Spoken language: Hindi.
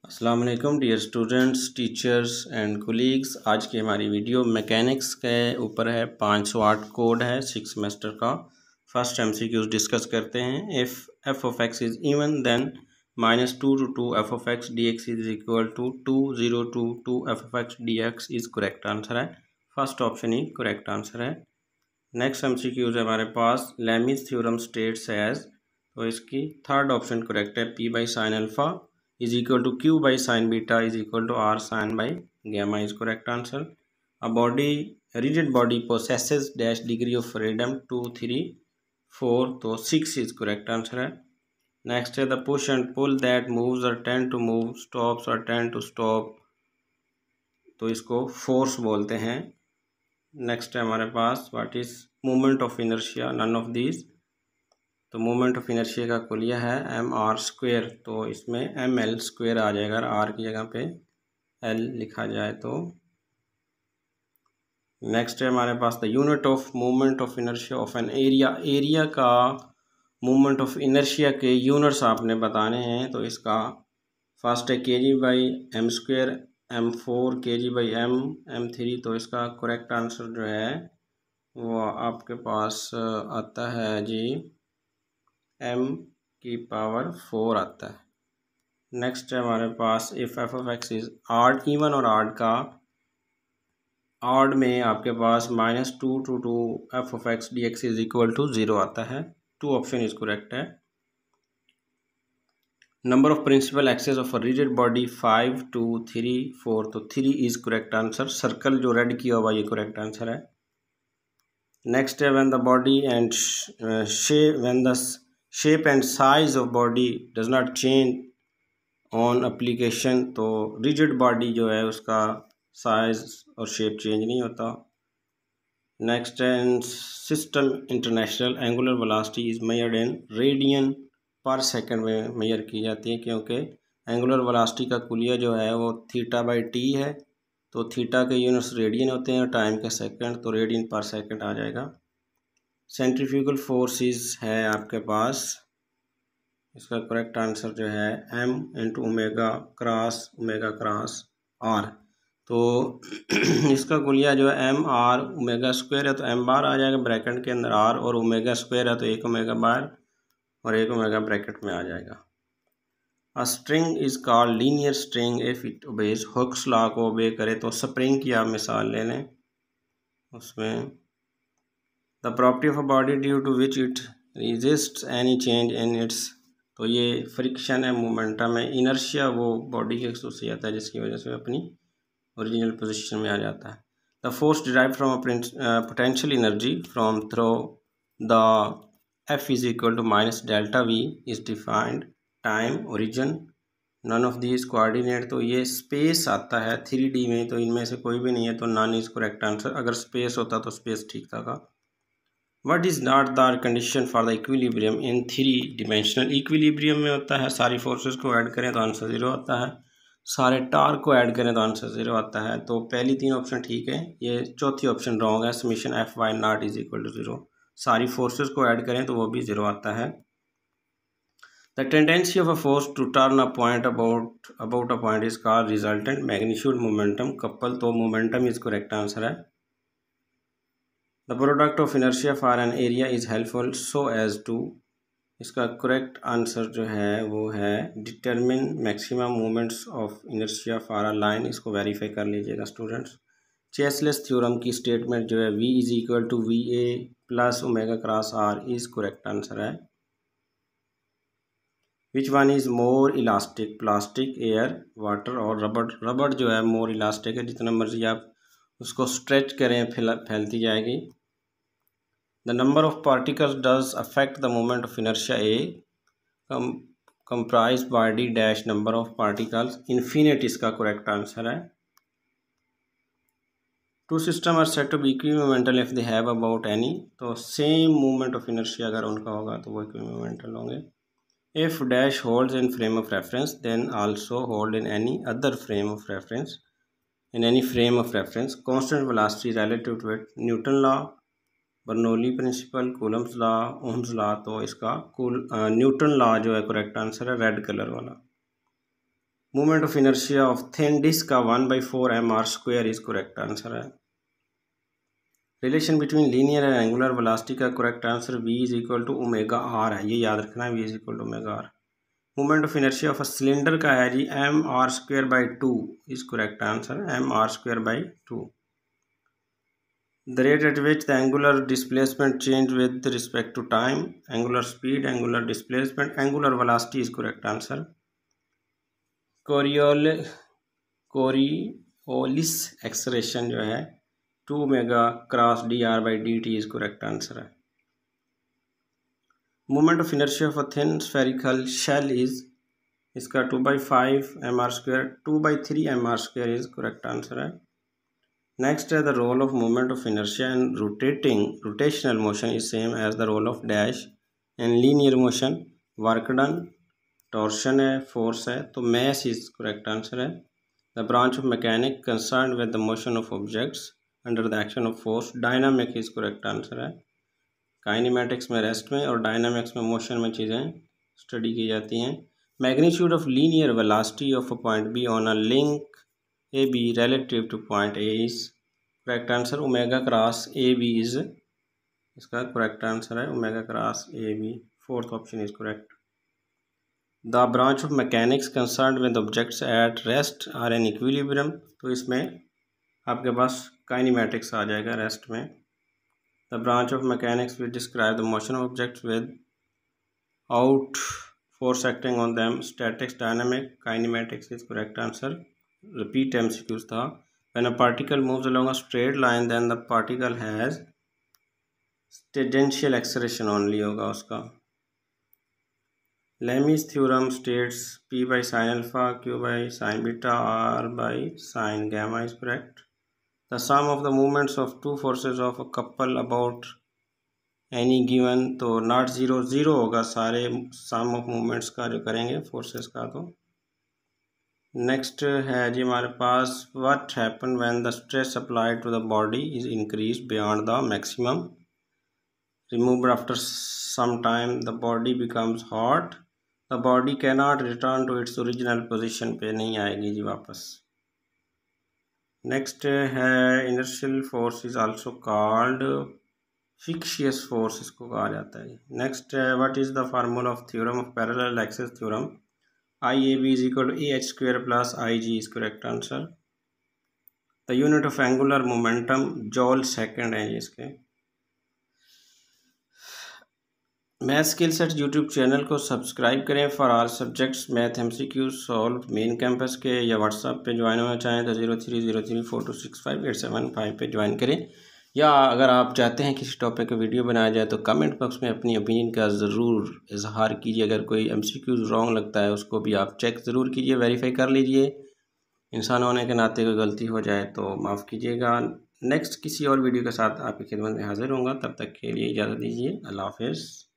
अस्सलाम वालेकुम dear students, teachers and colleagues. आज की हमारी वीडियो मैकेनिक्स के ऊपर है। 508 कोड है 6 सेमेस्टर का। फर्स्ट एमसीक्यूज डिस्कस करते हैं। If F of x is even then -2 to 2 F of x D x is equal to 2 0 to 2 F of x D x is correct answer है। फर्स्ट ऑप्शन ही करेक्ट आंसर है। नेक्स्ट एमसीक्यूज है हमारे पास। लेमीज थ्योरम स्टेट्स एज, तो इसकी थर्ड ऑप्शन करेक्ट है। P by sine alpha is equal to q by sin beta is equal to r sin by gamma is correct answer. A rigid body possesses dash degree of freedom 2 3 4, तो 6 is correct answer है। नेक्स्ट है the push and pull that moves or tend to move, stops or tend to stop, तो इसको force बोलते हैं। नेक्स्ट है हमारे पास what is moment of inertia, none of these, तो मोमेंट ऑफ इनर्शिया का कुलिया है एम आर स्क्वेयर, तो इसमें एम एल स्क्वेयर आ जाएगा। अगर आर की जगह पे एल लिखा जाए तो। नेक्स्ट है हमारे पास the unit of moment of inertia of an area. Area का मोमेंट ऑफ इनर्शिया के यूनिट्स आपने बताने हैं, तो इसका फर्स्ट है के जी बाई एम स्क्वेयर, M4 के जी बाई M3, तो इसका करेक्ट आंसर जो है वो आपके पास आता है जी m की पावर 4 आता है। नेक्स्ट है हमारे पास if F of X is odd, even और आड का आड में आपके पास -2 to 2 F of x D x is equal to 0 आता है। 2 ऑप्शन इज करेक्ट है। Number of principal axes of a rigid body 5 2 3 4, तो 3 इज करेक्ट आंसर। सर्कल जो रेड किया हुआ ये करेक्ट आंसर है। नेक्स्ट है when the body and shape and size of body does not change on application, तो रिजिड बॉडी जो है उसका साइज और शेप चेंज नहीं होता। नेक्स्ट है in system international angular velocity is measured in radian per second में मेजर की जाती है, क्योंकि एंगुलर वेलोसिटी का कुलिया जो है वो थीटा बाई टी है, तो थीटा के यूनिट्स रेडियन होते हैं और टाइम के सेकंड, तो रेडियन पर सेकंड आ जाएगा। सेंट्रीफ्यूगल फोर्सेस है आपके पास, इसका करेक्ट आंसर जो है m into omega cross r, तो इसका कुलिया जो है m r ओमेगा स्क्वायर है, तो m बार आ जाएगा ब्रैकेट के अंदर r, और ओमेगा स्क्वायर है तो 1 ओमेगा बार और 1 ओमेगा ब्रैकेट में आ जाएगा। A string is called linear string if it obeys, Hooke's law को ओबे करे, तो स्प्रिंग की आप मिसाल ले लें। उसमें the property of a body due to which it resists any change in its, तो ये फ्रिक्शन है, मोमेंटम है। इनर्शिया वो बॉडी की खसूसियत है जिसकी वजह से अपनी ओरिजिनल पोजीशन में आ जाता है। The force derive from a potential energy from through the F is equal to minus delta V is defined time origin none of these coordinate, तो ये स्पेस आता है 3D में, तो इनमें से कोई भी नहीं है, तो नन इज करेक्ट आंसर। अगर स्पेस होता तो स्पेस ठीक था। What is not the condition for the equilibrium in 3 dimensional? Equilibrium में होता है सारी फोर्सेस को ऐड करें तो आंसर 0 आता है, सारे टार्क को ऐड करें तो आंसर 0 आता है, तो पहली 3 ऑप्शन ठीक है, ये चौथी ऑप्शन रॉन्ग है। Summation F Y not is equal to 0, सारी फोर्सेस को ऐड करें तो वो भी 0 आता है। The tendency of a force to turn a point about a point is called resultant magnitude momentum couple, तो मोमेंटम इज करेक्ट आंसर है। The product of inertia for an area is helpful so as to, इसका करेक्ट आंसर जो है वो है determine maximum moments of inertia for a line. इसको वेरीफाई कर लीजिएगा स्टूडेंट्स। चेसलेस थ्योरम की स्टेटमेंट जो है V is equal to we A plus omega cross R is correct answer है। Which one is more elastic, plastic, air, water और रबड़। रबड़ जो है मोर इलास्टिक है, जितना मर्जी आप उसको स्ट्रेच करें फैलती जाएगी। The number of particles does affect the moment of inertia A, comprised body dash number of particles infinite, इसका correct answer है। Two systems are said to be equimomental if they have about any, तो same moment of inertia अगर उनका होगा तो वो equimomental होंगे। If dash holds in frame of reference then also hold in any other frame of reference, in any frame of reference, constant velocity relative to it, Newton law, Bernoulli principle, Coulomb's law, Ohm's law, तो इसका न्यूटन लॉ जो है करेक्ट आंसर है, रेड कलर वाला। Moment of inertia of thin disc का 1/4 mr² इज करेक्ट आंसर है। Relation between linear and angular velocity का correct answer v is equal to omega R है, ये याद रखना है, v is equal to omega R. Moment of inertia of a cylinder का है जी mr²/2 is correct answer, mr²/2। The rate at which the angular displacement change with respect to time, angular speed, angular displacement, angular velocity is correct answer. Coriolis acceleration जो है 2 omega cross dr/dt is correct answer है। Moment of inertia of a thin spherical shell is, इसका 2/5 mr², 2/3 mr² is correct answer है। नेक्स्ट है the role of moment of inertia and rotational motion is same as the role of dash and linear motion. Work done, torsion है, फोर्स है, तो मैस इज करेक्ट आंसर है। The branch of mechanic concern with the motion of objects under the action of force, dynamic is correct answer है। काइनेमेटिक्स में रेस्ट में और डायनामिक्स में मोशन में चीज़ें स्टडी की जाती हैं। Magnitude of linear velocity of a point B on a link A B relative to point A is correct answer, omega cross A B is इसका करेक्ट आंसर है, omega cross A B, fourth option is correct. The branch of mechanics concern with objects at rest are in equilibrium, तो इसमें आपके पास काइनेमेटिक्स आ जाएगा रेस्ट में। The branch of mechanics will describe the motion of objects without force acting on them, statics, dynamic, kinematics is correct answer. Repeat MCQs था। When a particle moves along a straight line then the particle has tangential acceleration only होगा उसका। Lami's theorem states p/sin alpha, q/sin beta, r/sin gamma is correct. The sum of the moments of two forces of a couple about any given, तो नॉट 0 0 होगा सारे सम ऑफ मोमेंट्स का जो करेंगे फोर्सेस का। तो नेक्स्ट है जी हमारे पास what happen when the stress applied to the body is increase beyond the maximum, removed after some time the body becomes hot, the body can not return to its original position पे नहीं आएगी जी वापस। नेक्स्ट है inertial force is also called fictitious force, इसको कहा जाता है। नेक्स्ट है what is the formula of theorem of parallel axis theorem, IAB is equal to AH² plus IG is correct answer. The unit of angular momentum जॉल second है इसके। Math skill set YouTube channel को सब्सक्राइब करें for all subjects math MCQ solve main campus के, या व्हाट्सएप पे ज्वाइन होना चाहें तो 0303426587 पे ज्वाइन करें, या अगर आप चाहते हैं किसी टॉपिक का वीडियो बनाया जाए तो कमेंट बॉक्स में अपनी ओपिनियन का ज़रूर इजहार कीजिए। अगर कोई MCQ रॉन्ग लगता है उसको भी आप चेक ज़रूर कीजिए, वेरीफाई कर लीजिए। इंसान होने के नाते कोई गलती हो जाए तो माफ़ कीजिएगा। नेक्स्ट किसी और वीडियो के साथ आपकी खिदमत में हाजिर होऊंगा, तब तक के लिए इजाज़त दीजिए। अल्लाह हाफ़िज़।